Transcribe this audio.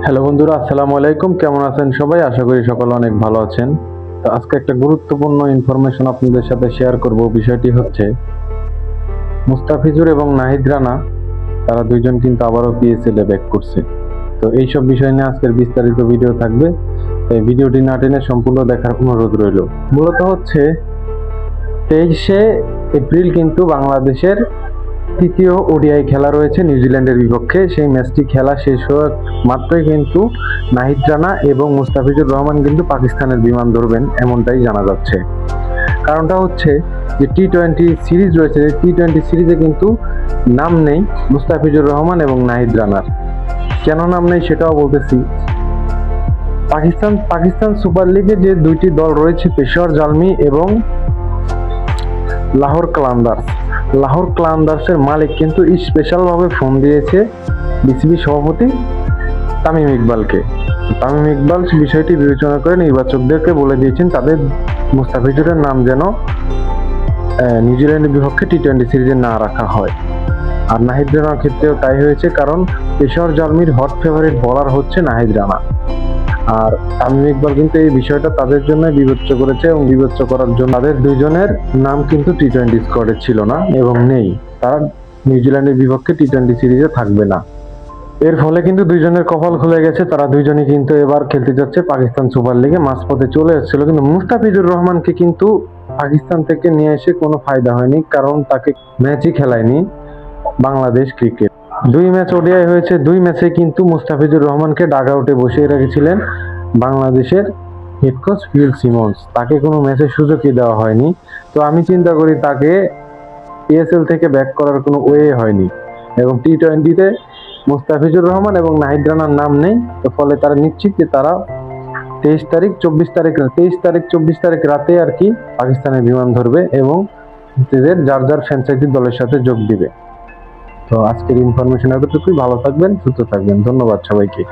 Hello বন্ধুরা, আসসালামু আলাইকুম। কেমন আছেন সবাই? আশা করি সকলে অনেক ভালো আছেন। তো আজকে একটা গুরুত্বপূর্ণ ইনফরমেশন আপনাদের সাথে শেয়ার করব। বিষয়টি হচ্ছে মুস্তাফিজুর এবং নাহিদ রানা, তারা দুইজন কিন্তু আবারও পিএসএল এ ব্যাক করছে। তো এইসব বিষয় নিয়ে আজকের বিস্তারিত ভিডিও থাকবে, তাই ভিডিওটি না টেনে সম্পূর্ণ দেখার অনুরোধ রইল। মূলত হচ্ছে 23শে এপ্রিল কিন্তু বাংলাদেশের তৃতীয় ওডিআই খেলা রয়েছে নিউজিল্যান্ডের বিপক্ষে। সেই ম্যাচটি খেলা শেষ হওয়া মাত্রই কিন্তু নাহিদ রানা এবং মুস্তাফিজুর রহমান কিন্তু পাকিস্তানের বিমান ধরবেন, এমনটাই জানা যাচ্ছে। কারণটা হচ্ছে যে টি-20 সিরিজ রয়েছে, টি-20 সিরিজে কিন্তু নাম নেই মুস্তাফিজুর রহমান এবং নাহিদ রানার। কেন নাম নেই সেটাও বলতেছি। পাকিস্তান সুপার লিগে যে দুইটি দল রয়েছে, পেশোয়ার জালমি এবং লাহোর কালান্দার্সের মালিক কিন্তু স্পেশালভাবে ফোন দিয়েছে বিসিবি সভাপতি তামিম ইকবালকে। তামিম ইকবাল বিষয়টি বিবেচনা করে নির্বাচকদেরকে বলে দিয়েছেন তাদের মুস্তাফিজুরের নাম যেন নিউজিল্যান্ডের বিপক্ষে টি-20 সিরিজে না রাখা হয়। আর নাহিদ রানার ক্ষেত্রেও তাই হয়েছে, কারণ পেশোয়ার জালমির হট ফেভারিট বোলার হচ্ছে নাহিদ রানা। আর তামিম ইকবাল কিন্তু এই বিষয়টা তাদের জন্য বিবেচ্য করেছে এবং বিবেচ্য করার জন্য তাদের দুইজনের নাম কিন্তু টি-20 স্কোয়াডে ছিল না এবং নেই। তারা নিউজিল্যান্ডের বিপক্ষে টি-20 সিরিজে থাকবে না। এর ফলে কিন্তু দুইজনের কপাল খুলে গেছে। তারা দুইজনই কিন্তু এবার খেলতে যাচ্ছে পাকিস্তান সুপার লিগে। মাঝপথে চলে এসেছিল, কিন্তু মুস্তাফিজুর রহমানকে কিন্তু পাকিস্তান থেকে নিয়ে এসে কোনো ফায়দা হয়নি, কারণ তাকে ম্যাচই খেলায়নি বাংলাদেশ ক্রিকেট। 2 ম্যাচ ওডিআই হয়েছে, 2 ম্যাচে কিন্তু মুস্তাফিজুর রহমানকে ডাগ আউটে বসিয়ে রেখেছিলেন বাংলাদেশের হেড কোচ ফিল সিমন্স। তাকে কোনো ম্যাচের সুযোগই দেওয়া হয়নি। তো আমি চিন্তা করি তাকে পিএসএল থেকে ব্যাক করার কোনো ওয়ে হয়নি, এবং টি-20তে মুস্তাফিজুর রহমান এবং নাহিদ রানার নাম নেই। তো ফলে তারা নিশ্চিত যে তারা 23 তারিখ 24 তারিখ রাতে আর কি পাকিস্তানের বিমান ধরবে এবং নিজেদের যার যার ফ্র্যাঞ্চাইজি দলের সাথে যোগ দিবে। তো আজকের ইনফরমেশন এতটুকুই। ভালো থাকবেন, সুস্থ থাকবেন। ধন্যবাদ সবাইকে।